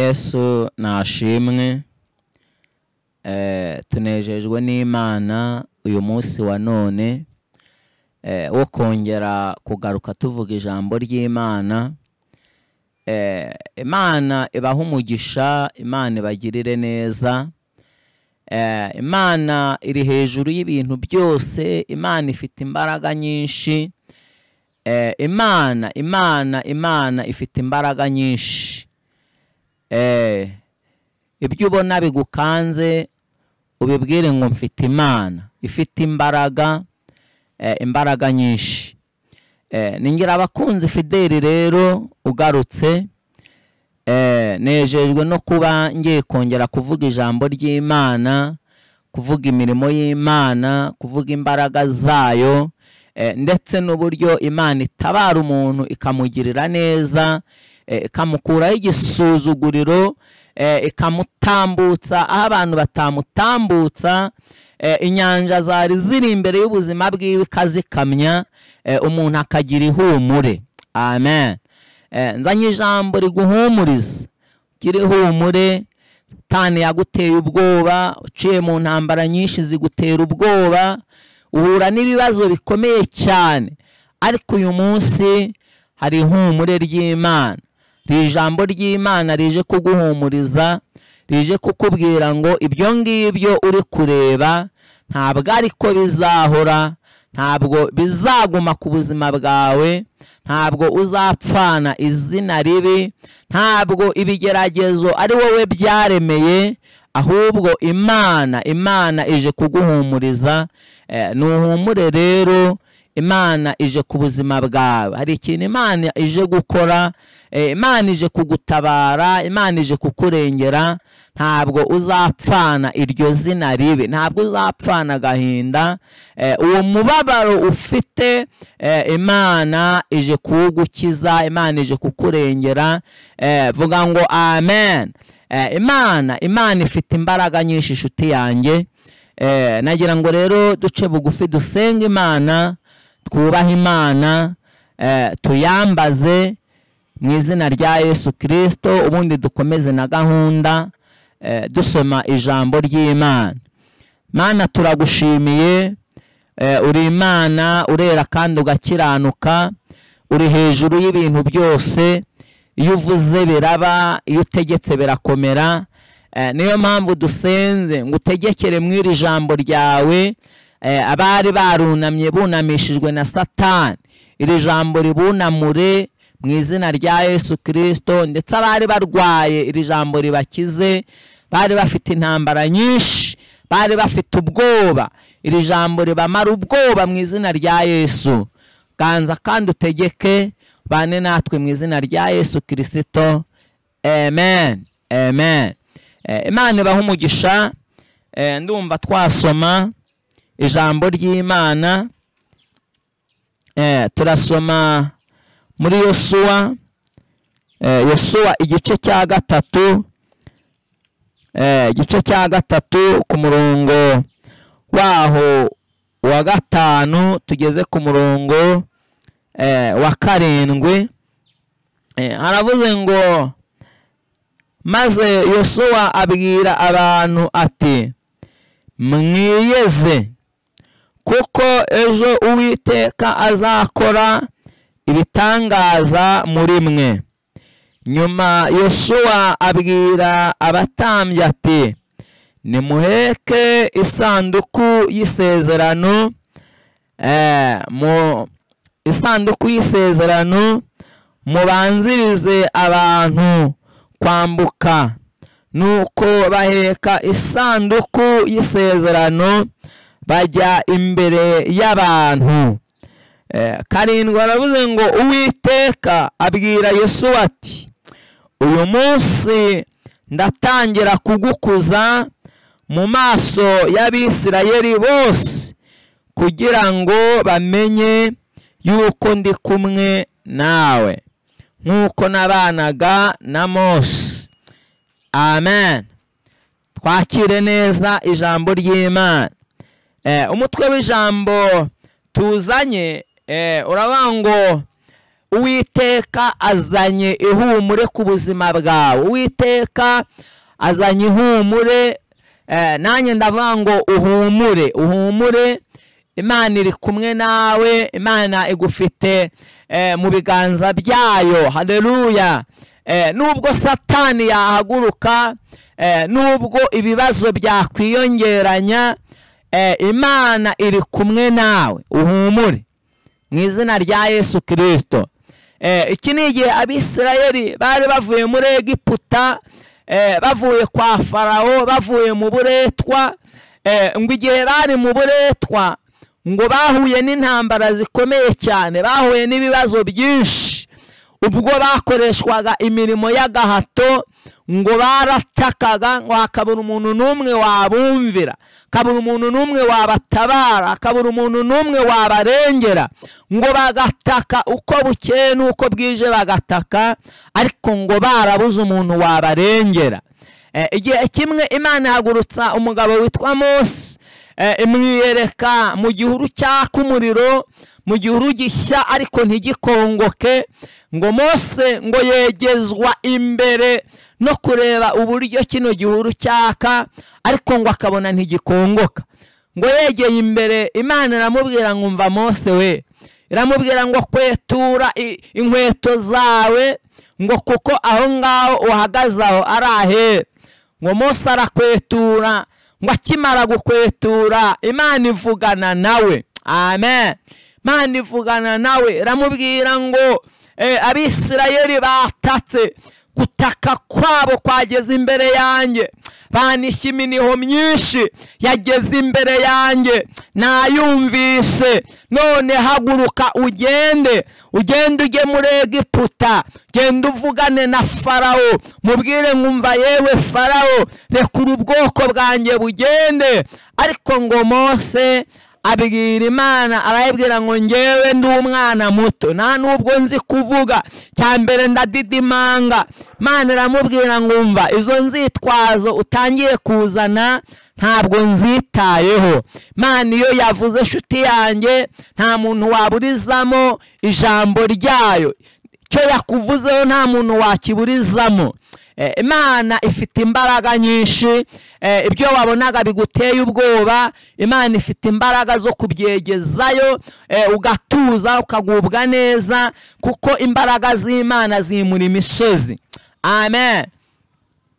Yesu nashimwe. Tunejejwe n'Imana uyu munsi wa none wo kongera kugaruka tuvuga ijambo ry'Imana. Imana ibaha umugisha, Imana ibagirire neza. Imana iri hejuru y'ibintu byose, Imana ifite imbaraga nyinshi. Imana ifite imbaraga nyinshi. Ibyo ubona bigukanze ubibwire ngo mfite Imana ifite imbaraga, imbaraga nyinshi. Ningira abakunzi Fideli rero ugarutse, nejejwe no kuba ngiye kongera kuvuga ijambo ry'Imana, kuvuga imirimo y'Imana, kuvuga imbaraga zayo, ndetse n'uburyo Imana itabara umuntu ikamugirira neza, ikamukuraho igisuzuguriro, ikamutambutsa aho abantu batamutambutsa. Inyanja zari ziri imbere y'ubuzima bwiwe ikazikamya, umuntu akagira ihumure. Amen. Nzanye ijambo riguhumuriza, ugire ihumure. Satani yaguteye ubwoba, uciye mu ntambara nyinshi zigutera ubwoba, uhura n'ibibazo bikomeye cyane, ariko uyu munsi hari ihumure ry'Imana. Ijambo ry'Imana rije kuguhumuriza, rije kukubwira ngo ibyo ngibyo uri kureba ntabwo ariko bizahora, ntabwo bizaguma ku buzima bwawe, ntabwo uzapfana izina ribi, ntabwo ibigeragezo ari wowe byaremeye, ahubwo Imana ije kuguhumuriza. Nuhumure rero, Imana ije ku buzima bwawe. Hari ikintu Imana ije gukora, Imana ije kugutabara, Imana ije kukurengera. Ntabwo uzapfana iryo zina ribi, ntabwo uzapfana agahinda. Uwo mubabaro ufite, Imana ije kugukiza, Imana ije kukurengera. Vuga ngo amen. Imana ifite imbaraga nyinshi inshuti yanjye. Nagira ngo rero duce bugufi dusenga Imana, twubaha Imana, tuyambaze mu izina rya Yesu Kristo, ubundi dukomeze na gahunda dusoma ijambo ry'Imana. Mana, turagushimiye, uri Imana urera kandi ugakiranuka, uri hejuru y'ibintu byose. Iyo uvuze biraba, iyo utegetse birakomera. Niyo mpamvu dusenze ngo utegekere mu iri jambo ryawe abari barunamye bunamishijwe na Satani, iri jambo ribunamure mu izina rya Yesu Kristo. Ndetse abari barwaye, iri jambo ribakize. Bari bafite intambara nyinshi, bari bafite ubwoba, iri jambo ribamara ubwoba mu izina rya Yesu. Ganza kandi utegeke, bane natwe mu izina rya Yesu Kristo. Amen. Amen. Imana ibaha umugisha. Ndumva twasoma ijambo ry'Imana. Turasoma muri Yosuwa igice cya gatatu, ku murongo waho wa 5 tugeze ku murongo wa 7. Haravuze ngo, maze Yosuwa abwira abantu ati, mwiyeze, kuko ejo Uwiteka azakora ibitangaza muri mwe. Nyuma Yosuwa abwira abatambyi ati, nimuheke isanduku y'isezerano, isanduku y'isezerano, mubanzirize abantu kwambuka. Nuko baheka isanduku y'isezerano, bajya imbere y'abantu. 7 aravuze ngo, Uwiteka abwira Yosuwa ati, uyu munsi ndatangira kugukuza mu maso y'Abisirayeli bose, kugira ngo bamenye yuko ndi kumwe nawe, nk'uko nabanaga na Mose. Amen. Twakire neza ijambo ry'Imana. Umutwe w'ijambo tuzanye uravuga ngo Uwiteka azanye ihumure ku buzima bwawe. Uwiteka azanye ihumure. Nanjye ndavuga ngo uhumure, uhumure. Imana iri kumwe nawe, Imana igufite mu biganza byayo. Haleluya. Nubwo Satani yahaguruka, nubwo ibibazo byakwiyongeranya, Imana iri kumwe nawe. Uhumure mu izina rya Yesu Kristo. Iki ni igihe Abisirayeli bari bavuye muri Egiputa, bavuye kwa Farawo, bavuye mu buretwa. Ngo igihe bari mu buretwa, ngo bahuye n'intambara zikomeye cyane, bahuye n'ibibazo byinshi. Ubwo bakoreshwaga imirimo y'agahato, ngo baratakaga, ngo hakabura umuntu n'umwe wabumvira, hakabura umuntu n'umwe wabatabara, hakabura umuntu n'umwe wabarengera. Ngo bagataka uko bukeye n'uko bwije bagataka, ariko ngo barabuze umuntu wabarengera. Igihe kimwe Imana ihagurutsa umugabo witwa Mose, imwiyereka mu gihuru cyaka umuriro, mu gihuru gishya ariko ntigikongoke. Ngo Mose ngo yegezwa imbere no kureba uburyo kino gihuru cyaka, ariko ngo akabona ntigikongoka. Ngo yegeye imbere, Imana iramubwira ngo umva Mose we, iramubwira ngo kwetura inkweto zawe, ngo kuko aho ngaho uhagaze aho ari ahera. Ngo Mose arakwetura, ngo akimara gukwetura Imana ivugana nawe. Amen. Imana ivugana nawe, iramubwira ngo Abisirayeli batatse, gutaka kwabo kwageze imbere yanjye, banishye iminiho myinshi yageze imbere yanjye, nayumvise. None haguruka ugende ujye muri Egiputa, genda uvugane na Farawo, mubwire ngumva yewe Farawo, rekura ubwoko bwanjye bugende. Ariko ngo Mose abwira Imana, arayibwira ngo ngewe ndi umwana muto, nta nubwo nzi kuvuga, cyambere ndadidimanga. Imana iramubwira ngo umva, izo nzitwazo utangiye kuzana ntabwo nzitayeho. Imana iyo yavuze nshuti yanjye, nta muntu waburizamo ijambo ryayo. Cyo yakuvuzeho nta muntu wakiburizamo. Imana ifite imbaraga nyinshi. Ibyo wabonaga biguteye ubwoba, Imana ifite imbaraga zo kubyegezayo, ugatuza ukagubwa neza, kuko imbaraga z'Imana zimura imisozi. Amen.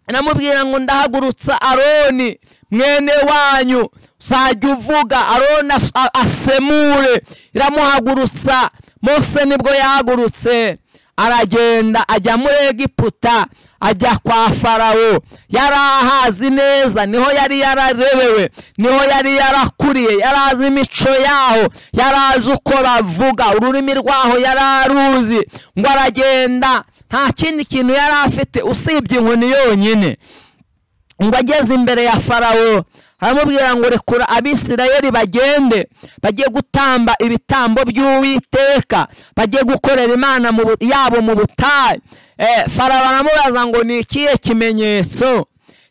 Namubwira ngo ndahagurutsa Aroni mwene wanyu, uzajya uvuga, Aroni asemure. Iramuhagurutsa. Mose nibwo yahagurutse, aragenda ajya muri Egiputa, ajya kwa Farawo. Yari ahazi neza, niho yari yararebewe, niho yari yarakuriye, yari azi imico yaho, yari azi uko bavuga, ururimi rwaho yari aruzi. Ngo aragenda, nta kindi kintu yari afite usibye inkoni yonyine. Ngo ageze imbere ya Farawo, aramubwira ngo rekura Abisirayeli bagende, bagiye gutamba ibitambo by'Uwiteka, bagiye gukorera Imana yabo mu butayu. Farawo aramubaza ngo ni ikihe kimenyetso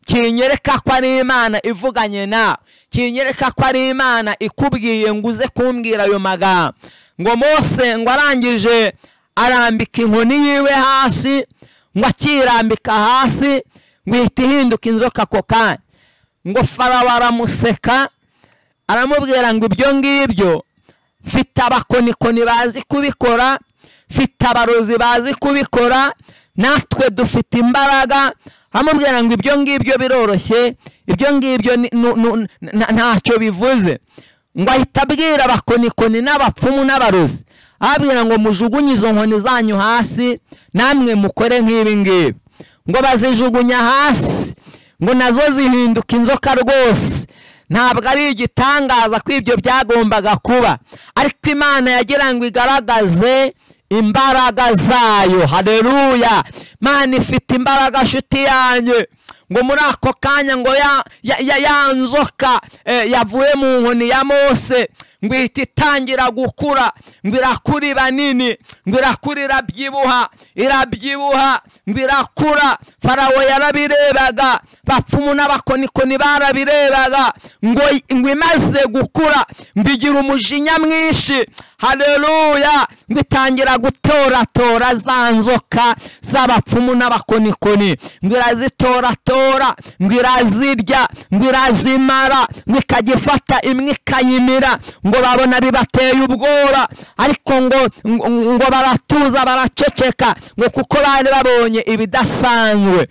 kinyereka ko ari Imana ivuganye nawe, kinyereka ko ari Imana ikubwiye ngo uze kumbwira ayo magambo? Ngo Mose ngo arangije arambika inkoni yiwe hasi, ngo akirambika hasi, ngo ihita ihinduka inzoka ako kanya. Ngo Farawo aramuseka, aramubwira ngo ibyo ngibyo mfite abakonikoni bazi kubikora, mfite abarozi bazi kubikora, natwe dufite imbaraga. Aramubwira ngo ibyo ngibyo biroroshye, ibyo ngibyo ntacyo bivuze. Ngo ahita abwira abakonikoni n'abapfumu n'abarozi, ababwira ngo mujugunye izo nkoni zanyu hasi, namwe mukore nk'ibi ngibi. Ngo bazijugunya hasi, ngo nazo zihinduka inzoka rwose. Ntabwo ari igitangaza ko ibyo byagombaga kuba, ariko Imana yagira ngo igaragaze imbaraga zayo. Haleluya. Imana ifite imbaraga nshuti yanjye. Ngo muri ako kanya ngo ya nzoka yavuye mu nkoni ya Mose, ngo ihita itangira gukura, ngo irakura iba nini, ngo irakura irabyibuha, ngo irakura. Farawo yarabirebaga, bapfumu n'abakonikoni barabirebaga, ngo imaze gukura ngo igira umujinya mwinshi. Haleluya! Ngo itangira gutoratora za nzoka z'abapfumu n'abakonikoni, ngo irazitoratora, ngo irazirya, ngo irazimara, ngo ikajya ifata imwe ikayimira, ngo babona bibateye ubwoba, ariko ngo baratuza baraceceka, ngo kuko bari babonye ibidasanzwe.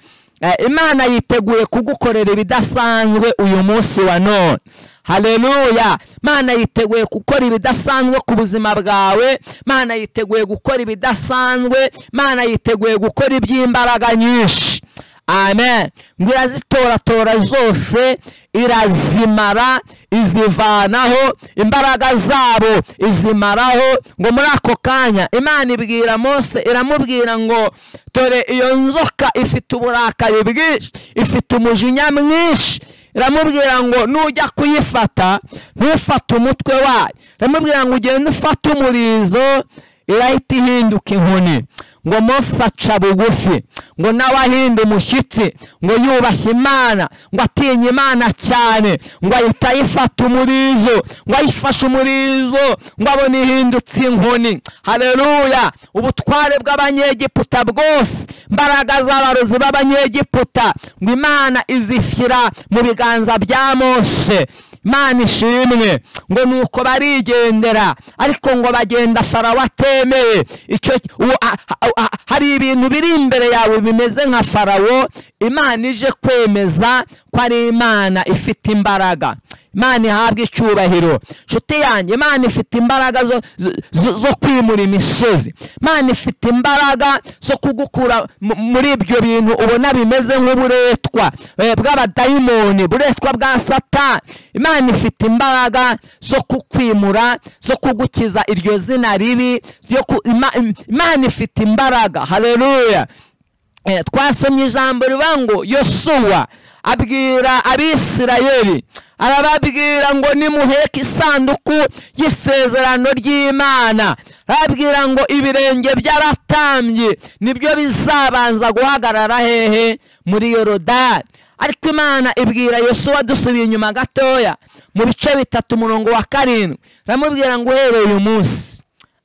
Imana yiteguye kugukorera ibidasanzwe uyu munsi wa none. Haleluya! Imana yiteguye gukora ibidasanzwe ku buzima bwawe. Imana yiteguye gukora ibidasanzwe. Imana yiteguye gukora iby'imbaraga nyinshi. Amen. Ngo irazitoratora zose, irazimara, izivanaho, imbaraga zabo izimaraho. Ngo muri ako kanya Imana ibwira Mose, iramubwira ngo dore iyo nzoka ifite uburakari bwinshi, ifite umujinya mwinshi. Iramubwira ngo nujya kuyifata ntufate umutwe wayo. Iramubwira ngo ugende ufate umurizo, irahita ihinduka inkoni. Ngo Mose aca bugufi, ngo nawe ahinda umushyitsi, ngo yubashye Imana, ngo atinye Imana cyane, ngo ahita ayifata umurizo, ngo ayifashe umurizo, ngo abone ihindutse inkoni. Haleluya! Ubutware bw'abanyegiputa bwose, imbaraga z'abarozi b'abanyegiputa, ngo Imana izishyira mu biganza bya Mose. Imana ishimwe. Ngo nuko barigendera, ariko ngo bagenda Farawo atemeye. Hari ibintu biri imbere yawe bimeze nka Farawo, Imana ije kwemeza ko ari Imana ifite imbaraga. Imana ihabwa icyubahiro. Nshuti yanjye, Imana ifite imbaraga zo kwimura imisozi. Imana ifite imbaraga zo kugukura muri ibyo bintu ubona bimeze nk'uburetwa bw'abadayimoni, buretwa bwa Satani. Imana ifite imbaraga zo kukwimura, zo kugukiza iryo zina ribi. Imana ifite imbaraga. Haleluya! Twasomye ijambo rivuga ngo Yosuwa abwira Abisirayeli, arababwira ngo nimuheke isanduku y'isezerano ry'Imana. Arababwira ngo ibirenge by'abatambyi nibyo bizabanza guhagarara hehe? Muri Yorodani. Ariko Imana ibwira Yosuwa, dusubiye inyuma gatoya mu bice 3:7, ramubwira ngo uhereye uyu munsi,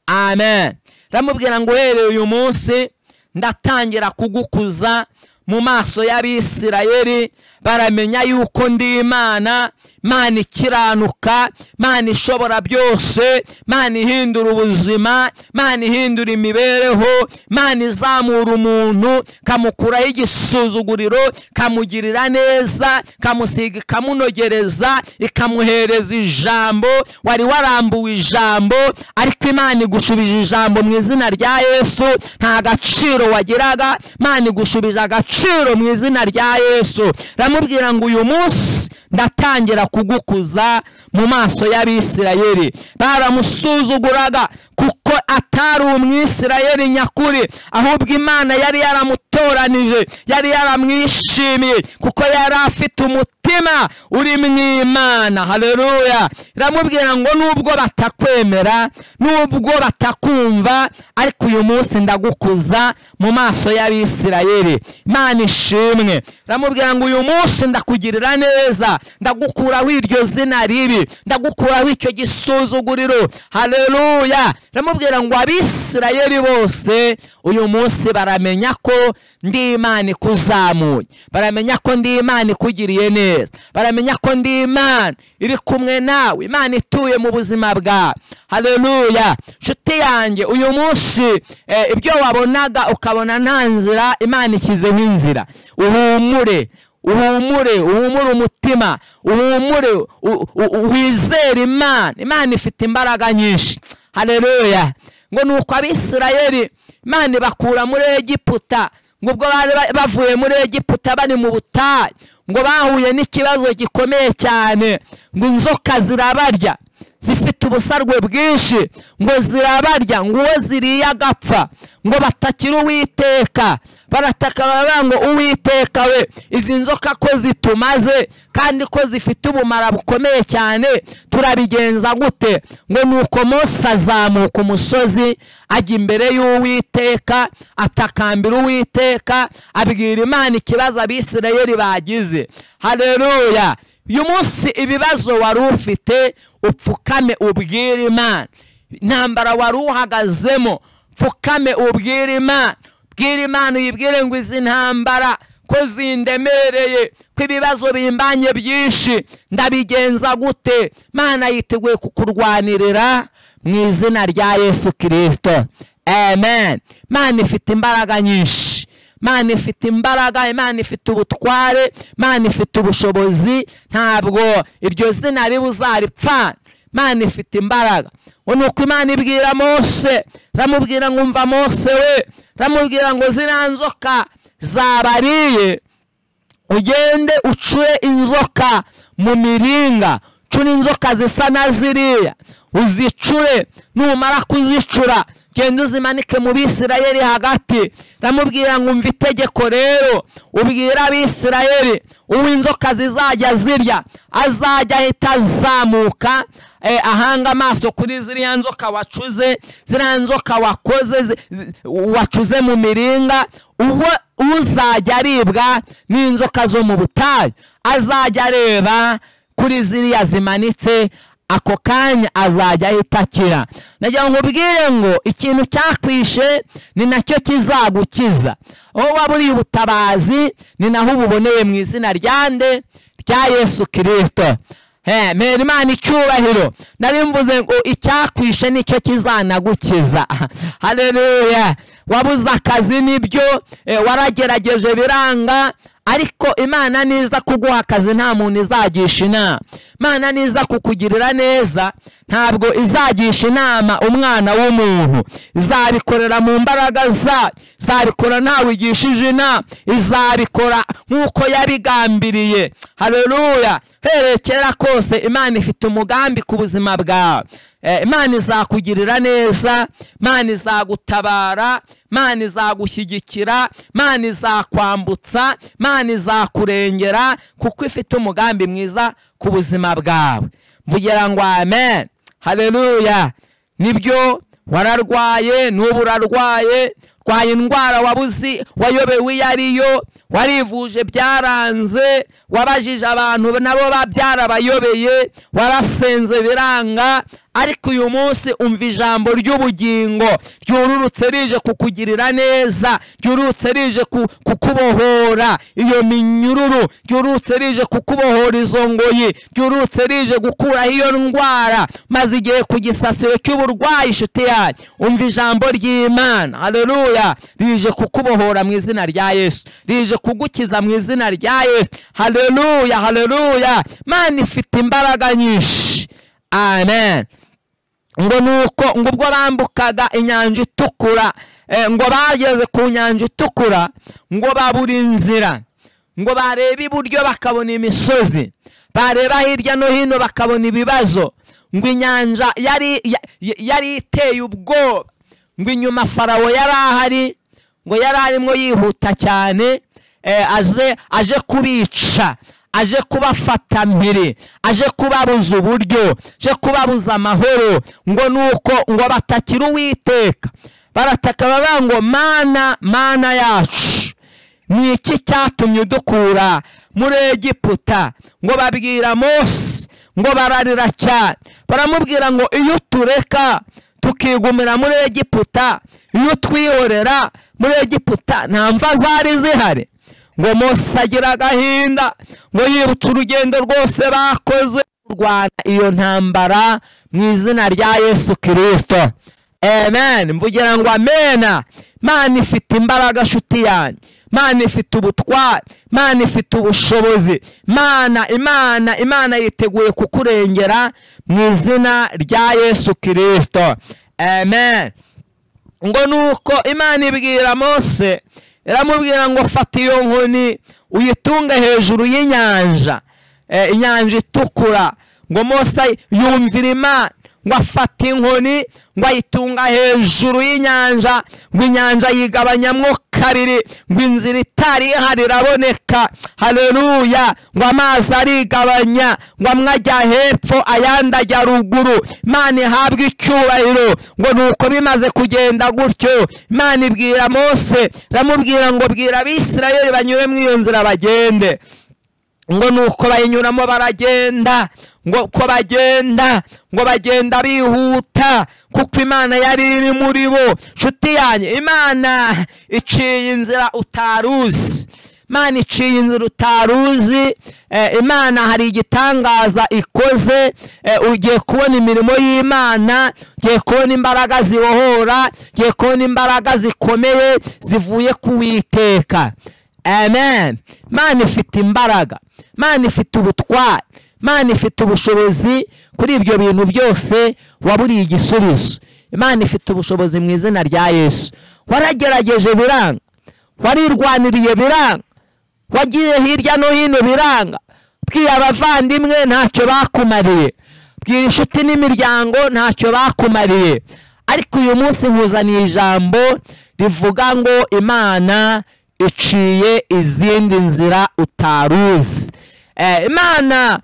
amen, ramubwira ngo uhereye uyu munsi ndatangira kugukuza mu maso y'Abisirayeli. Baramenya yuko ndi Imana, Imana ikiranuka, Imana ishobora byose, Imana ihindura ubuzima, Imana ihindura imibereho, Imana izamura umuntu, kamukuraho igisuzuguriro, kamugirira neza, kamusiga, ikamunogereza, ikamuhereza ijambo. Wari warambuwe ijambo, ariko Imana igushubije ijambo mu izina rya Yesu. Nta gaciro wagiraga, Imana igushubije agaciro mu izina rya Yesu. Ramubwira ngo uyu munsi ndatangira kugukuza mu maso y'Abisirayeli. Baramusuzuguraga kuko atari umwisirayeli nyakuri, ahubwo Imana yari yaramutoranije, yari yaramwishimiye kuko yari afite umutima uri mu Imana. Haleluya! Iramubwira ngo nubwo batakwemera, nubwo batakumva, ariko uyu munsi ndagukuza mu maso y'Abisirayeli. Imana ishimwe. Iramubwira ngo uyu munsi ndakugirira neza, ndagukuraho iryo zina ribi, ndagukuraho icyo gisuzuguriro. Haleluya! Iramubwira ngo Abisirayeli bose uyu munsi baramenya ko ndi Imana ikuzamuye, baramenya ko ndi Imana ikugiriye neza, baramenya ko ndi Imana iri kumwe nawe, Imana ituye mu buzima bwawe. Haleluya! Nshuti yanjye, uyu munsi ibyo wabonaga ukabona nta nzira, Imana ishyizeho inzira. Uhumure, uhumure, uhumure umutima, uhumure, wizere Imana. Imana ifite imbaraga nyinshi. Haleluya! Ngo nuko Abisirayeli Imana bakura muri Egiputa. Ngo ubwo bari bavuye muri Egiputa bari mu butayu, ngo bahuye n'ikibazo gikomeye cyane, ngo inzoka zirabarya, zifite ubusarwe bwinshi, ngo zirabarya, ngo uwo ziriye agapfa, ngo batakira Uwiteka. Barataka baravuga ngo Uwiteka we, izi nzoka ko zitumaze kandi ko zifite ubumara bukomeye cyane, turabigenza gute? Ngo nuko Mose azamuka umusozi ajya imbere y'Uwiteka, atakambira Uwiteka, abwira Imana ikibazo Abisirayeli bagize. Haleluya! Uyu munsi ibibazo wari ufite, upfukame ubwire Imana. Intambara wari uhagazemo, pfukame ubwire Imana. Bwira Imana uyibwire ngo izi ntambara ko zindemereye, ko ibibazo bimbanye byinshi, ndabigenza gute? Imana yiteguye kukurwanirira mu izina rya Yesu Kristo. Amen. Imana ifite imbaraga nyinshi, Imana ifite imbaraga, Imana ifite ubutware, Imana ifite ubushobozi, ntabwo iryo zina ribuzaripfa. Imana ifite imbaraga. Nuko Imana ibwira Mose, ramubwira ngo umva Mose we, ramubwira ngo ziriya nzoka zabariye, ugende ucure inzoka mu miringa, cura inzoka zisa na ziriya, uzicure, numara kuzicura genda uzimanike mu Bisirayeli hagati. Ramubwira ngo umva itegeko rero, ubwira Abisirayeli uwo inzoka zizajya zirya azajya ahita azamuka, ahanga amaso kuri ziriya nzoka wacuze, ziriya nzoka wacuze mu miringa. Uwo uzajya aribwa n'inzoka zo mu butayu azajya areba kuri ziriya zimanitse, ako kanya azajya ahita akira. Nagira ngo ubwire ngo ikintu cyakwishe ni nacyo kizagukiza. Aho waba uri ubutabazi ni naho ububoneye mu izina ryande rya Yesu Kristo. Mera Imana icyubahiro. Nari mvuze ngo icyakwishe nicyo kizanagukiza. Haleluya. Wabuze akazi nibyo, waragerageje biranga, ariko Imana niza kuguha akazi nta muntu izagisha inama. Imana niza kukugirira neza ntabwo izagisha inama umwana w'umuntu. Izabikorera mu mbaraga zayo, izabikora ntawe igishije inama, izabikora nk'uko yabigambiriye. Haleluya. Herekera kose Imana ifite umugambi ku buzima bwawe. Imana izakugirira neza, Imana izagutabara, Imana izagushyigikira, Imana izakwambutsa, Imana izakurengera, kuko ifite umugambi mwiza ku buzima bwawe. Mvugira ngo amen. Haleluya. Nibyo wararwaye, n'ubu urarwaye, urwaye indwara wabuzi, wayobewe iyo ariyo, warivuje byaranze, wabajije abantu nabo byarabayobeye, warasenze biranga, ariko uyu munsi umva ijambo ry'ubugingo ryururutse rije kukugirira neza, ryururutse rije kukubohora iyo minyururu, ryururutse rije kukubohora izo ngoyi, ryururutse rije gukuraho iyo ndwara, maze igihe ku gisasiro cy'uburwayi. Inshuti yanyu, umva ijambo ry'Imana. Haleluya. Rije kukubohora mu izina rya Yesu, rije kugukiza mu izina rya Yesu. Haleluya, haleluya. Imana ifite imbaraga nyinshi. Amen. Ngo nuko ngo ubwo bambukaga inyanja itukura, ngo bageze ku nyanja itukura, ngo babura inzira, ngo bareba iburyo bakabona imisozi, bareba hirya no hino bakabona ibibazo, ngo inyanja yari iteye ubwoba, ngo inyuma Farawo yari ahari, ngo yari arimo yihuta cyane, aje kubica, aje kubafata mpiri, aje kubabuza uburyo, aje kubabuza amahoro. Ngo nuko ngo batakira Uwiteka, barataka bavuga ngo Mana, Mana yacu, ni iki cyatumye udukura muri Egiputa? Ngo babwira Mose, ngo bararira cyane, baramubwira ngo iyo tureka tukigumira muri Egiputa, iyo twihorera muri Egiputa nta mva zari zihari. Ngo Mose agira agahinda, ngo yibutse urugendo rwose bakoze kurwana iyo ntambara mu izina rya Yesu Kristo. Amen. Mvugira ngo amena. Imana ifite imbaraga nshuti yanyu, Imana ifite ubutware, Imana ifite ubushobozi, Imana yiteguye kukurengera mu izina rya Yesu Kristo. Amen. Ngo nuko Imana ibwira Mose, iramubwira ngo fata iyo nkoni uyitunge hejuru y'inyanja, inyanja itukura. Ngo Mose yumvira Imana, ngo afata inkoni ngo ayitunga hejuru y'inyanja, ngo inyanja yigabanyamwo kabiri, ngo inzira itari ihari iraboneka. Haleluya! Ngo amazi arigabanya, ngo amwe ajya hepfo ayandi ajya ruguru. Imana ihabwa icyubahiro. Ngo nuko bimaze kugenda gutyo, Imana ibwira Mose, iramubwira ngo bwira Abisirayeli banyure mu iyo nzira bagende. Ngo nuko bayinyuramo baragenda, ngo ko bagenda, ngo bagenda bihuta, kuko Imana yari iri muri bo. Nshuti yanjye, Imana iciye inzira utaruzi. Imana iciye inzira utaruzi. Imana hari igitangaza ikoze. Ugiye kubona imirimo y'Imana, ugiye kubona imbaraga zibohora, ugiye kubona imbaraga zikomeye zivuye ku Uwiteka. Amen. Imana ifite imbaraga, Imana ifite ubutwari, Imana ifite ubushobozi kuri ibyo bintu byose waburiye igisubizo. Imana ifite ubushobozi mu izina rya Yesu. Waragerageje biranga, warirwaniriye biranga, wagiye hirya no hino biranga, bwiye abavandimwe ntacyo bakumariye, bwiye inshuti n'imiryango ntacyo bakumariye. Ariko uyu munsi nkuzaniye ijambo rivuga ngo Imana iciye izindi nzira utaruzi. Imana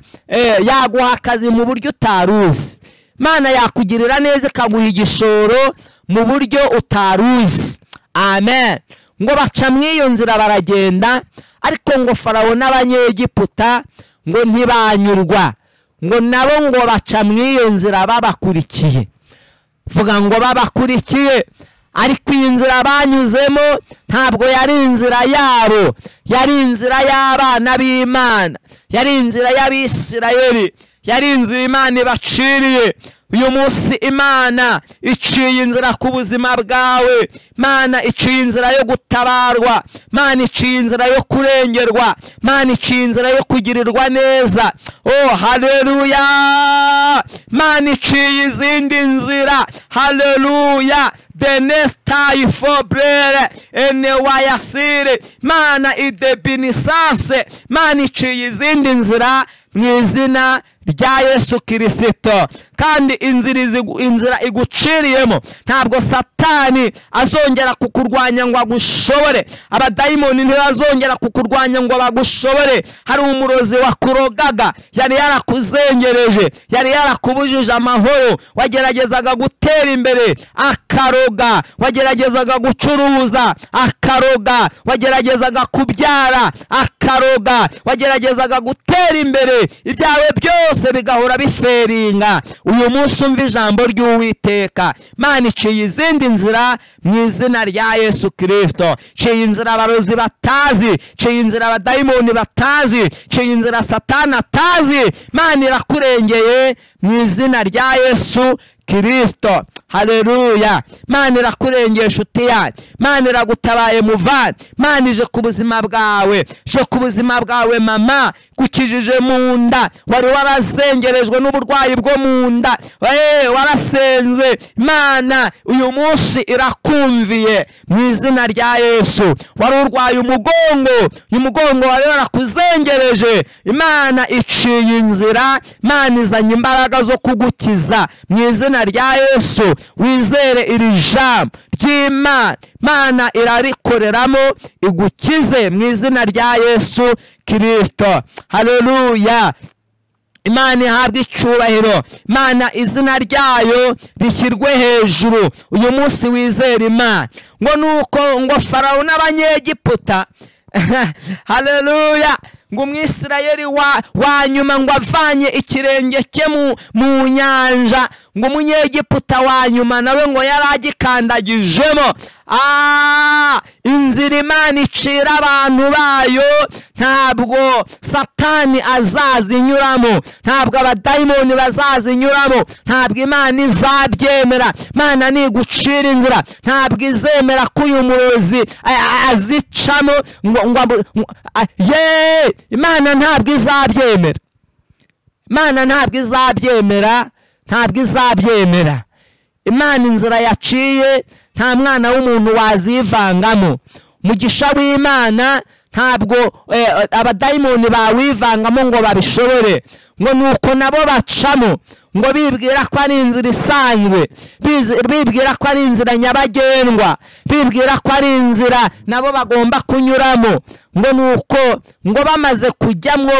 yaguha akazi mu buryo utaruzi. Imana yakugirira neza ikaguha igishoro mu buryo utaruzi. Amen. Ngo baca mu iyo nzira baragenda, ariko ngo Farawo n'Abanyegiputa ngo ntibanyurwa, ngo nabo ngo baca mu iyo nzira babakurikiye. Vuga ngo babakurikiye. Ariko iyi nzira banyuzemo ntabwo yari inzira yabo, yari inzira y'abana b'Imana, yari inzira y'Abisirayeli, yari inzira Imana ibaciriye. Uyu munsi Imana iciye inzira ku buzima bwawe. Imana iciye inzira yo gutabarwa, Imana iciye inzira yo kurengerwa, Imana iciye inzira yo kugirirwa neza. Oh, haleluya! Imana iciye izindi nzira. Haleluya! The next time for brere ene wayasire. Imana idebinisanse. Imana iciye izindi nzira mu izina rya Yesu Kristo. Kandi inzira iguciriyemo ntabwo Satani azongera kukurwanya ngo agushobore. Abadayimoni ntibazongera kukurwanya ngo bagushobore. Hari umurozi wakurogaga, yari yarakuzengereje, yari yarakubujije amahoro, wageragezaga gutera imbere akaroga, wageragezaga gucuruza akaroga, wageragezaga kubyara akaroga, wageragezaga gutera imbere, ibyawe byose bigahora biferinga. Uyu munsi umva ijambo ry'Uwiteka. Imana iciye izindi nzira mu izina rya Yesu Kristo. Iciye inzira abarozi batazi, iciye inzira abadayimoni batazi, iciye inzira Satani atazi. Imana irakurengeye mu izina rya Yesu Kristo. Haleluya! Imana irakurengeye nshuti yanjye, Imana iragutabaye muvandi. Imana ije ku buzima bwawe, ije ku buzima bwawe mama, gukijije mu nda, wari warazengerejwe n'uburwayi bwo mu nda, warasenze. Imana uyu munsi irakumviye mu izina rya Yesu. Wari urwaye umugongo, uyu mugongo wari warakuzengereje, Imana iciye inzira, Imana izanye imbaraga zo kugukiza mu izina rya Yesu. Wizere iri jambo ry'Imana, Imana irarikoreramo igukize mu izina rya Yesu Kristo. Haleluya! Imana ihabwa icyubahiro, Imana izina ryayo rishyirwe hejuru. Uyu munsi wizere Imana. Ngo nuko ngo Farawo n'Abanyegiputa haleluya, ngo Umwisirayeli wa nyuma ngo avanye ikirenge cye mu nyanja, ngo Umunyegiputa wa nyuma nawe ngo yari agikandagijemo. Inzira Imana icira abantu bayo ntabwo Satani azazinyuramo, ntabwo abadayimoni bazazinyuramo, ntabwo Imana izabyemera. Imana nigucira inzira ntabwo izemera ko uyu murozi azicamo Imana ntabwo izabyemera. Imana ntabwo izabyemera, ntabwo izabyemera. Imana inzira yaciye nta mwana w'umuntu wazivangamo. Umugisha w'Imana ntabwo abadayimoni bawivangamo ngo babishobore, ngo nuko nabo bacamo ngo bibwira ko ari inzira isanzwe, bibwira ko ari inzira nyabagendwa, bibwira ko ari inzira nabo bagomba kunyuramo, ngo nuko ngo bamaze kujyamwo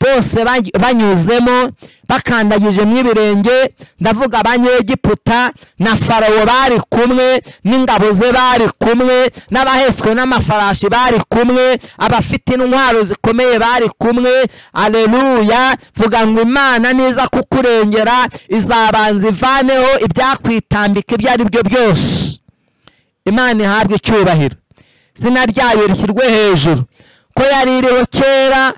bose banyuzemo bakandagije mu ibirenge, ndavuga abanyegiputa na Farawo bari kumwe n'ingabo ze bari kumwe n'abahetswe n'amafarashi bari kumwe, abafite intwaro zikomeye bari kumwe. Aleluya! Vuga ngo Imana niza kukurengera izabanza ivaneho ibyakwitambika ibyo ari byo byose. Imana ihabwe icyubahiro, izina ryayo rishyirwe hejuru, ko yari iriho kera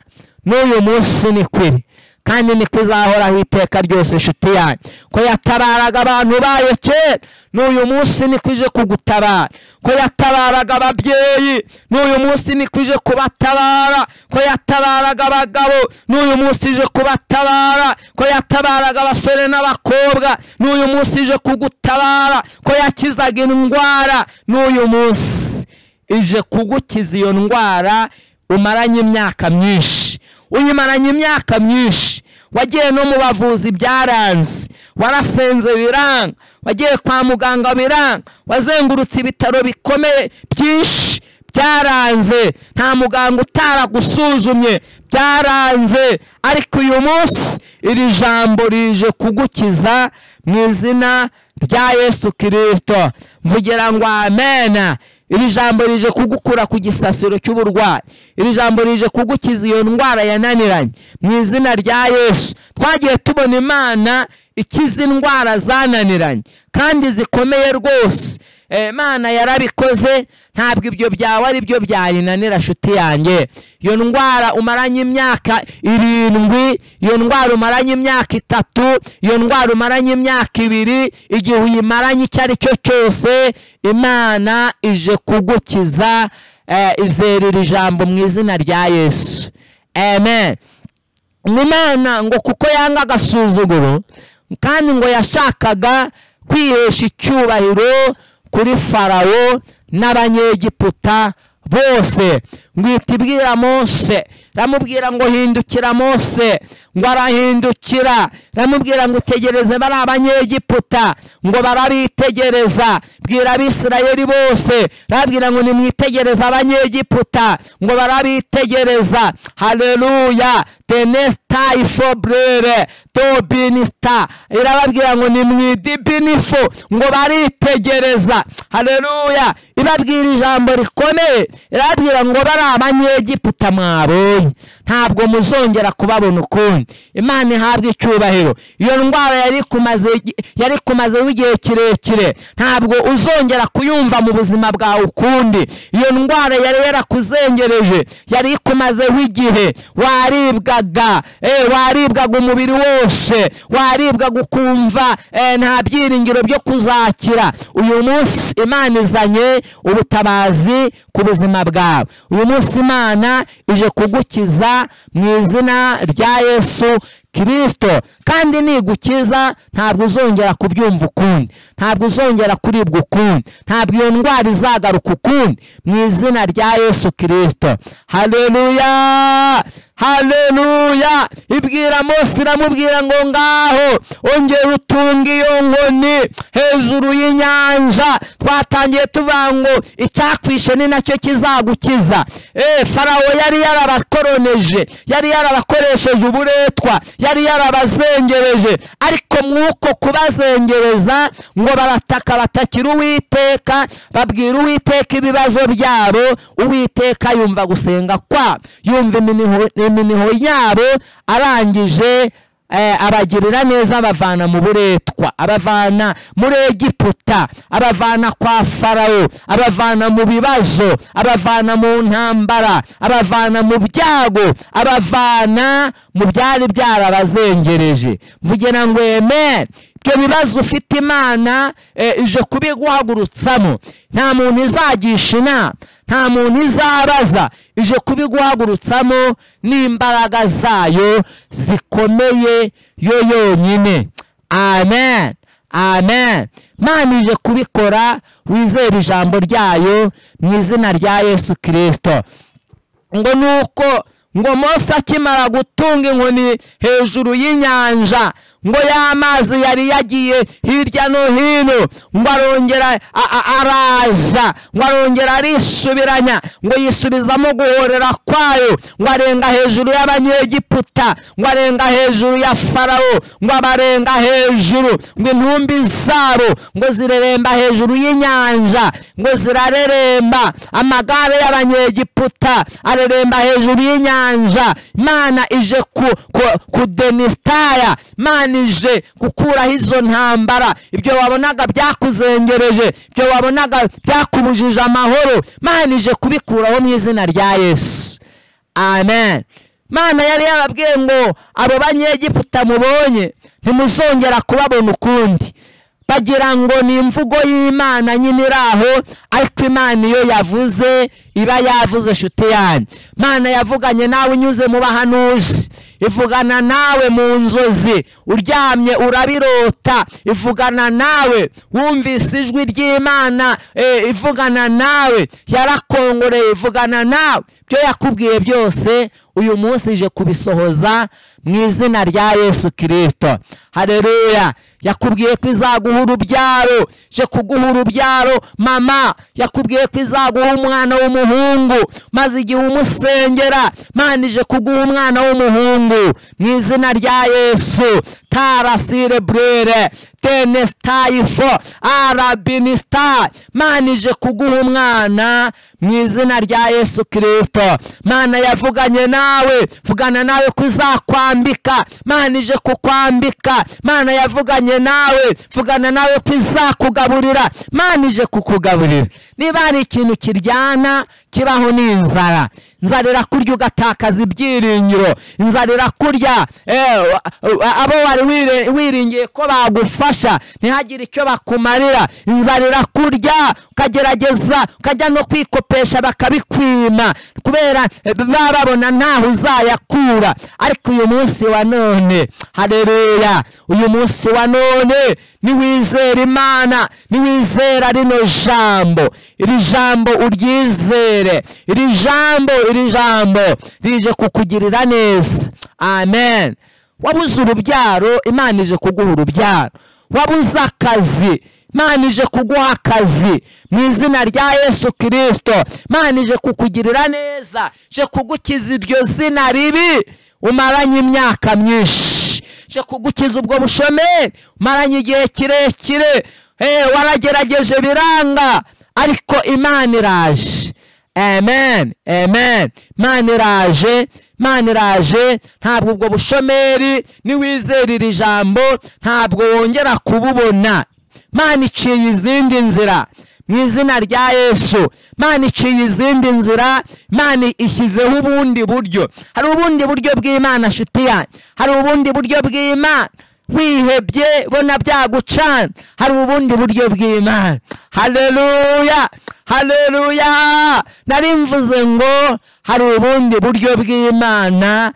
n'uyu munsi ni kwiri kandi niko izahoraho iteka ryose. Inshuti yanjye, ko yatabaraga abantu bayo kera n'uyu munsi niko ije kugutabara, ko yatabaraga ababyeyi n'uyu munsi niko ije kubatabara, ko yatabaraga abagabo n'uyu munsi ije kubatabara, ko yatabaraga abasore n'abakobwa n'uyu munsi ije kugutabara, ko yakizaga indwara n'uyu munsi ije kugukiza iyo ndwara umaranye imyaka myinshi. Uyimaranye imyaka myinshi, wagiye no mu bavuzi byaranze, warasenze biranga, wagiye kwa muganga biranga, wazengurutse ibitaro bikomeye byinshi byaranze, nta muganga utaragusuzumye byaranze, ariko uyu munsi iri jambo rije kugukiza mu izina rya Yesu Kristo. Mvugira ngo amen. Iri jambo rije kugukura ku gisasiro cy'uburwayi, iri jambo rije kugukiza iyo ndwara yananiranye mu izina rya Yesu. Twagiye tubona Imana ikiza indwara zananiranye kandi zikomeye rwose. Imana yarabikoze, ntabwo ibyo byawe ari byo byayinanira. Nshuti yanjye, iyo ndwara umaranye imyaka 7, iyo ndwara umaranye imyaka 3, iyo ndwara umaranye imyaka 2, igihe uyimaranye icyo ari cyo cyose, Imana ije kugukiza. Izerera ijambo mu izina rya Yesu. Amen. Imana ngo kuko yanga agasuzuguro kandi ngo yashakaga kwihesha icyubahiro kuri Farawo n'abanyegiputa bose, ngo itibwira Mose, ramubwira ngo hindukira Mose, ngo arahindukira, ramubwira ngo utegereze bari abanyegiputa, ngo barabitegereza. Bwira Abisirayeli bose, rabwira ngo nimwitegereza abanyegiputa, ngo barabitegereza. Haleluya! Tenestai fobrere tobinista, irababwira ngo nimwidibinifo, ngo baritegereza. Haleluya! Ibabwira ijambo rikomeye, irabwira ngo bari abanyegiputa mwabonye ntabwo muzongera kubabona ukundi. Imana ihabwe icyubahiro. Iyo ndwara yari kumaze igihe kirekire, ntabwo uzongera kuyumva mu buzima bwawe ukundi. Iyo ndwara yari yarakuzengereje, yari kumazeho igihe, waribwaga umubiri wose, waribwaga ukumva nta byiringiro byo kuzakira. Uyu munsi Imana izanye ubutabazi ku buzima bwawe. Uyu munsi Imana ije kugukiza mu izina rya Yesu Kristo, kandi nigukiza ntabwo uzongera kubyumva ukundi, ntabwo uzongera kuribwa ukundi, ntabwo iyo ndwara izagaruka ukundi mu izina rya Yesu Kristo. Haleluya! Haleluya! Ibwira Mose, iramubwira ngo ngaho ongera utunga iyo nkoni hejuru y'inyanja. Twatangiye tuvuga ngo icyakwishe ni nacyo kizagukiza. Farawo yari yarabakoroneje, yari yarabakoresheje uburetwa, yari yarabazengereje, ariko mwuko kubazengereza ngo barataka batakira Uwiteka, babwira Uwiteka ibibazo byabo. Uwiteka yumva gusenga kwa, yumva iminiho yabo, arangije abagirira neza, abavana mu buretwa, abavana muri Egiputa, abavana kwa Farawo, abavana mu bibazo, abavana mu ntambara, abavana mu byago, abavana mu byari byarabazengereje. Mvugira ngo amen. Ibyo bibazo ufite Imana ije kubiguhagurutsamo. Nta muntu izagisha inama, nta muntu izabaza, ije kubiguhagurutsamo n'imbaraga zayo zikomeye yo yonyine. Amen. amen. Imana ije kubikora, wizere ijambo ryayo mu izina rya Yesu Kristo. Ngo nuko ngo Mose akimara gutunga inkoni hejuru y'inyanja, ngo y'amazi yari yagiye hirya no hino, ngo arongera araza, ngo arongera arisubiranya, ngo yisubizamo guhorera kwayo, ngo arenga hejuru y'Abanyegiputa, ngo arenga hejuru ya Farawo, ngo abarenga hejuru, ngo intumbi zabo ngo zireremba hejuru y'inyanja, ngo zirareremba, amagare y'Abanyegiputa areremba hejuru y'inyanja. Imana ije kudenistaya, Imana ije gukuraho izo ntambara, ibyo wabonaga byakuzengereje, ibyo wabonaga byakubujije amahoro, Imana ije kubikuraho mu izina rya Yesu, amen. Imana yari yababwiye ngo abo Banyegiputa mubonye ntimuzongera kubabona ukundi, bagira ngo ni imvugo y'Imana nyine iraho, ariko Imana iyo yavuze iba yavuze nshuti yanjye. Imana yavuganye nawe unyuze mu bahanuzi, ivugana nawe mu nzozi uryamye urabirota, ivugana nawe wumvise ijwi ry'Imana, ivugana nawe yarakongoreye, ivugana nawe byo yakubwiye byose, uyu munsi ije kubisohoza mu izina rya Yesu Kristo, haleluya. Yakubwiye ko izaguha urubyaro, je kuguha urubyaro mama, yakubwiye ko izaguha umwana w'umuhungu, maze igihe umusengera Imana ije kuguha umwana w'umuhungu mu izina rya Yesu. Tarasire brere tenestayifo arabinista, Imana ije kuguha umwana mu izina rya Yesu Kristo. Imana yavuganye nawe, vugana nawe kuzakwambika, Imana ije kukwambika. Imana yavuganye nawe, vugana nawe kuzakugaburira, Imana ije kukugaburira. Niba hari ikintu kiryana kibaho ni inzara, inzara kurya ugatakaza ibyiringiro, inzara kurya abo wari wiringiye ko bagufasha ntihagire icyo bakumarira, inzara kurya ukagerageza ukajya no kwikopesha bakabikwima kubera bababona ntaho uzayakura. Ariko uyu munsi wa none, haleluya, uyu munsi wa none niwizera Imana, niwizera rino jambo, iri jambo uryizere, iri jambo rije kukugirira neza, amen. Wabuze urubyaro, Imana ije kuguha urubyaro. Wabuze akazi, Imana ije kuguha akazi mu izina rya Yesu Kristo. Imana ije kukugirira neza, ije kugukiza iryo zina ribi umaranye imyaka myinshi, ije kugukiza ubwo bushomeri umaranye igihe kirekire, waragerageje biranga, ariko Imana iraje, amen, amen. Imana iraje, ntabwo ubwo bushomeri niwizera iri jambo ntabwo wongera kububona. Imana iciye izindi nzira mu izina rya Yesu. Imana iciye izindi nzira, Imana ishyizeho ubundi buryo. Hari ubundi buryo bw'Imana nshuti yanjye, hari ubundi buryo bw'Imana wihebye bona byagucana, hari ubundi buryo bw'Imana, haleluya, haleluya. Nari mvuze ngo hari ubundi buryo bw'Imana,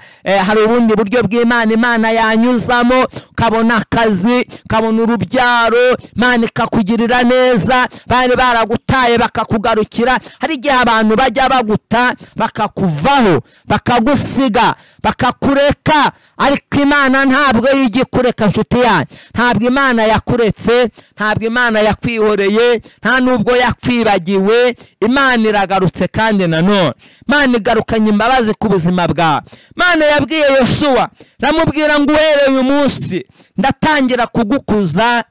hari ubundi buryo bw'Imana Imana yanyuzamo, ukabona akazi, ukabona urubyaro, Imana ikakugirira neza. Bari baragutaye bakakugarukira, hari igihe abantu bajya baguta bakakuvaho, bakagusiga, bakakureka, ariko Imana ntabwo yigikureka nshuti yanjye. Ntabwo Imana yakuretse, ntabwo Imana yakwihoreye, nta nubwo yakwibagiwe. Imana iragarutse kandi nanone Imana igarukanye imbabazi ku buzima bwawe. Imana yabwiye Yosuwa, ramubwira ngo uhereye uyu munsi ndatangira kugukuza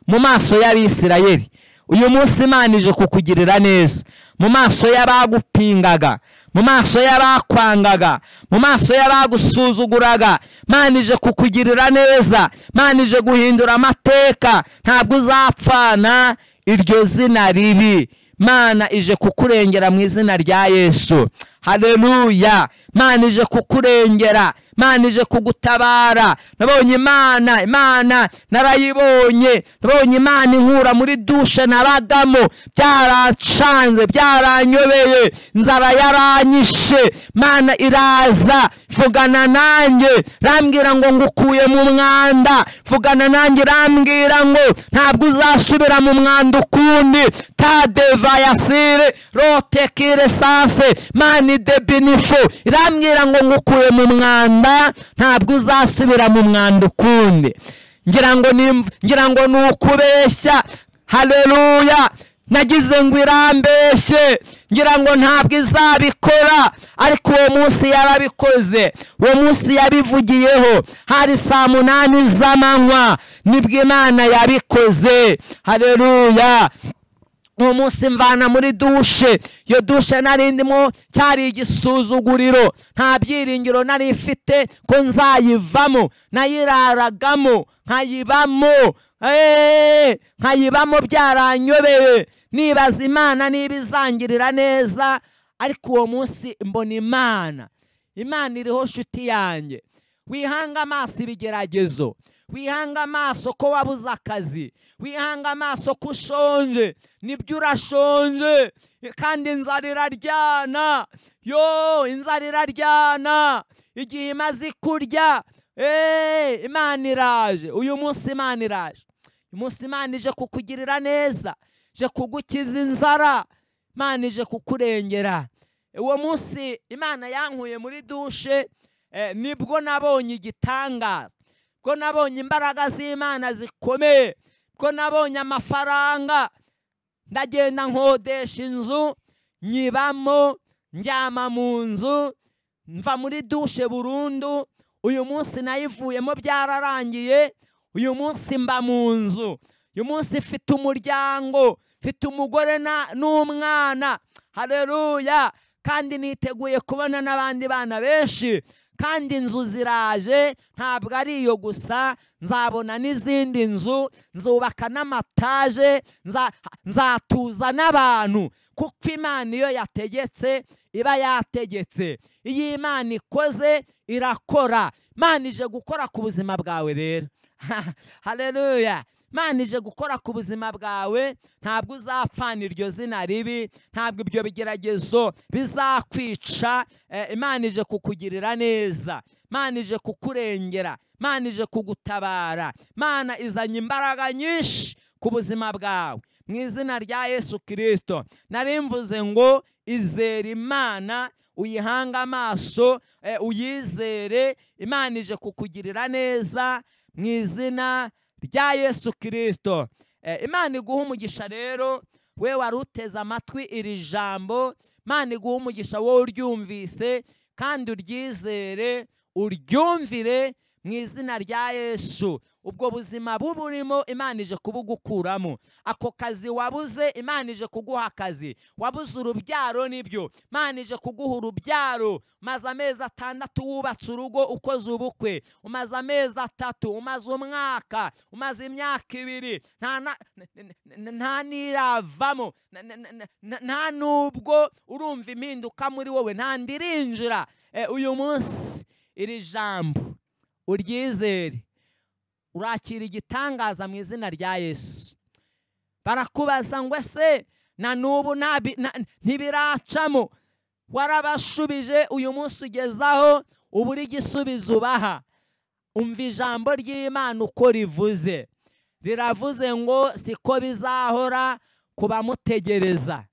mu maso y'Abisirayeli. Uyu munsi Imana ije kukugirira neza mu maso y'abagupingaga, mu maso y'abakwangaga, mu maso y'abagusuzuguraga. Imana ije kukugirira neza, Imana ije guhindura amateka, ntabwo uzapfana iryo zina ribi. Imana ije kukurengera mu izina rya Yesu, haleluya. Imana ije kukurengera, Imana ije kugutabara. Nabonye Imana narayibonye, nabonye Imana inkura muri dushe nabagamo, byarancanze, byaranyobeye, inzara yaranyishe. Imana iraza vugana nanjye, rambwira ngo ngukuye mu mwanda. Vugana nanjye rambwira ngo ntabwo uzasubira mu mwanda ukundi. Tadeva yasire rotekire sase mani debinifo, irambwira ngo ngukuye mu mwanda, ntabwo uzasubira mu mwanda ukundi. ngira ngo nukubeshya, haleluya. Nagize ngo irambeshye, ngira ngo ntabwo izabikora, ariko uwo munsi yarabikoze. Uwo munsi yabivugiyeho, hari saa 8 z'amanywa nibwo Imana yabikoze, haleluya. Uwo munsi mvana muri dushe, iyo dushe narindimo cyari igisuzuguriro, nta byiringiro nari mfite ko nzayivamo. Nayiraragamo nkayibamo byaranyobeye, nibaza Imana niba izangirira neza. Ariko uwo munsi mbona Imana iriho nshuti yanjye. Wihanga amaso ibigeragezo, wihanga amaso ko wabuze akazi, wihanga amaso ko ushonje. Nibyo urashonje kandi inzara iraryana, inzara iraryana. Igihe imaze kurya, Imana iraje. Uyu munsi Imana iraje, uyu munsi Imana ije kukugirira neza, ije kugukiza inzara, Imana ije kukurengera. Uwo munsi Imana yankuye muri dushe, nibwo nabonye igitangaza, ko nabonye imbaraga z'Imana zikomeye, ko nabonye amafaranga. Ndagenda nkodesha inzu, nyibamo, njyama mu nzu, mva muri dushe burundu. Uyu munsi nayivuyemo byararangiye. Uyu munsi mba mu nzu, uyu munsi mfite umuryango, mfite umugore n'umwana, haleluya. Kandi niteguye kubona n'abandi bana benshi. Kandi inzu ziraje, ntabwo ari iyo gusa, nzabona n'izindi nzu, nzubaka n'amataje, nzatuza n'abantu. Kuko Imana iyo yategetse iba yategetse. Iyo Imana ikoze irakora. Imana ije gukora ku buzima bwawe rero, haleluya. Imana ije gukora ku buzima bwawe. Ntabwo uzapfana iryo zina ribi, ntabwo ibyo bigeragezo bizakwica. Imana ije kukugirira neza, Imana ije kukurengera, Imana ije kugutabara. Imana izanye imbaraga nyinshi ku buzima bwawe mu izina rya Yesu Kristo. Nari mvuze ngo izere Imana, uyihanga amaso, uyizere. Imana ije kukugirira neza mu izina rya Yesu Kristo. Imana iguha umugisha rero, we wari uteze amatwi iri jambo. Imana iguha umugisha wowe uryumvise, kandi uryizere, uryumvire mu izina rya Yesu. Ubwo buzima buburimo Imana ije kubugukuramo. Ako kazi wabuze Imana ije kuguha akazi. Wabuze urubyaro, nibyo Imana ije kuguha urubyaro. Umaze amezi 6 wubatse urugo ukoze ubukwe, umaze amezi 3, umaze umwaka, umaze imyaka 2, nta niravamo, nta nubwo urumva impinduka muri wowe, nta ndirinjira. Uyu munsi iri jambo uryizere, urakira igitangaza mu izina rya Yesu. Barakubaza ngo ese na nubu ntibiracamo? Warabashubije, uyu munsi ugezaho uburi igisubizo ubaha. Umva ijambo ry'Imana uko rivuze. Riravuze ngo siko bizahora kubamutegereza,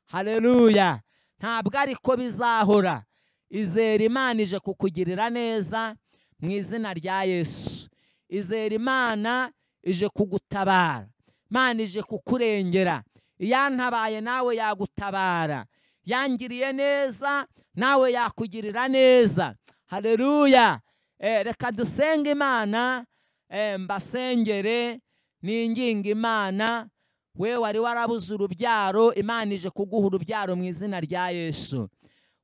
haleluya. Ntabwo ariko bizahora. Izere Imana ije kukugirira neza mu izina rya Yesu. Izere Imana ije kugutabara, Imana ije kukurengera. Yantabaye nawe yagutabara, yangiriye neza nawe yakugirira neza, haleluya. Reka dusenge Imana, mbasengere ninginga Imana. We wari warabuze urubyaro, Imana ije kuguha urubyaro mu izina rya Yesu.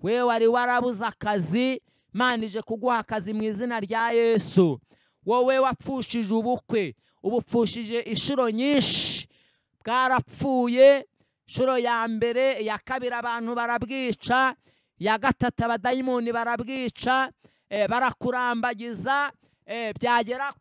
We wari warabuze akazi, Imana ije kuguha akazi mu izina rya Yesu. Wowe wapfushije ubukwe, ubupfushije inshuro nyinshi, bwarapfuye. Inshuro ya mbere, iya kabiri abantu barabwica, iya gatatu abadayimoni barabwica, barakurambagiza, byagera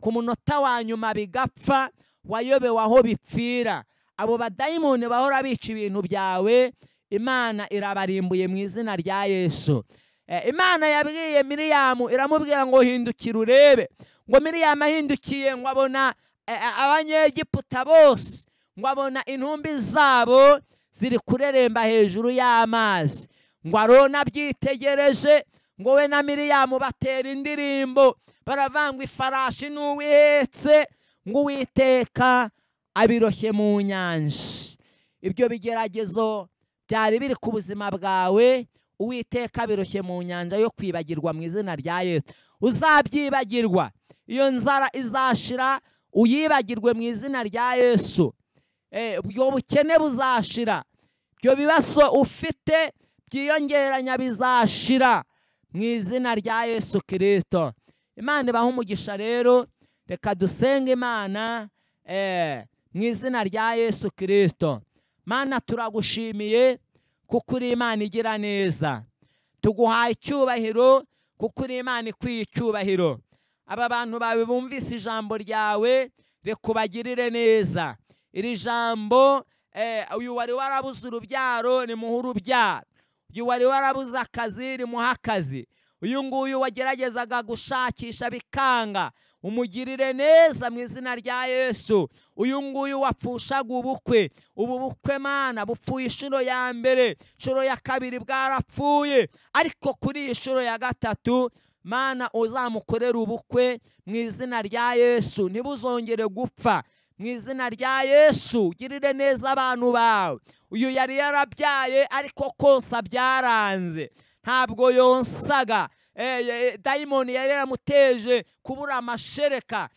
ku munota wa nyuma bigapfa, wayobewe aho bipfira. Abo badayimoni bahora bica ibintu byawe, Imana irabarimbuye mu izina rya Yesu. Imana yabwiye Miriyamu, iramubwira ngo hindukira urebe. Ngo Miriyamu ahindukiye, ngo abona abanyegiputa bose, ngo abona intumbi zabo ziri kureremba hejuru y'amazi. Ngo Aroni abyitegereje, ngo we na Miriyamu batera indirimbo, baravanga ifarashi n'uwihetse, ngo Uwiteka abiroshye mu nyanja. Ibyo bigeragezo byari biri ku buzima bwawe, Uwiteka abiroshye mu nyanja yo kwibagirwa mu izina rya Yesu. Uzabyibagirwa, iyo nzara izashira, uyibagirwe mu izina rya Yesu. Ubwo bukene buzashira, ibyo bibazo ufite byiyongeranya bizashira mu izina rya Yesu Kristo. Imana ibaha umugisha rero, reka dusenge Imana mu izina rya Yesu Kristo. Mana, turagushimiye kuko uri Imana igira neza, tuguhaye icyubahiro kuko uri Imana ikwiye icyubahiro. Aba bantu bawe bumvise ijambo ryawe, reka ubagirire neza. Iri jambo, uyu wari warabuze urubyaro, nimuhe urubyaro. Uyu wari warabuze akazi, nimuhe akazi. Uyu nguyu wageragezaga gushakisha bikanga, umugirire neza mu izina rya Yesu. Uyu nguyu wapfushaga ubukwe, ubu bukwe Mana bupfuye inshuro ya mbere, inshuro ya kabiri bwarapfuye, ariko kuri iyi nshuro ya gatatu Mana uzamukorera ubukwe mu izina rya Yesu, ntibuzongere gupfa mu izina rya Yesu. Girire neza abantu bawe. Uyu yari yarabyaye ariko konsa byaranze, ntabwo yonsaga, dayimoni yari yaramuteje kubura amashereka,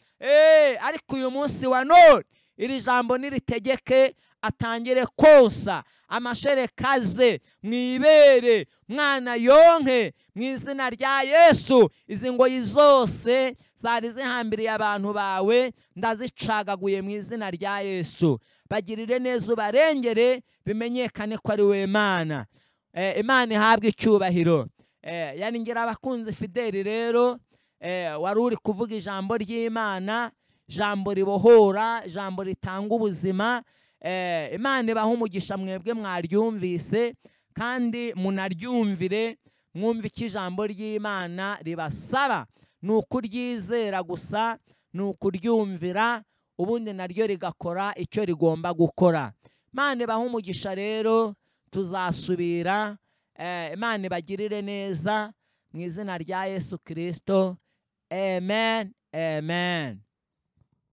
ariko uyu munsi wa none iri jambo niritegeke atangire konsa amashereka aze mu ibere, mwana yonke mu izina rya Yesu. Izi ngoyi zose zari zihambiriye abantu bawe ndazicagaguye mu izina rya Yesu. Bagirire neza, ubarengere, bimenyekane ko ari we Mana. Imana ihabwe icyubahiro. Yani ngira abakunzi Fideli rero, wari uri kuvuga ijambo ry'Imana, ijambo ribohora, ijambo ritanga ubuzima. Imana ibaha umugisha mwebwe mwaryumvise, kandi munaryumvire, mwumve icyo ijambo ry'Imana ribasaba. Ni ukuryizera gusa, ni ukuryumvira, ubundi naryo rigakora icyo rigomba gukora. Imana ibaha umugisha rero, tuzasubira. Imana ibagirire neza mu izina rya Yesu Kristo. Amen, amen.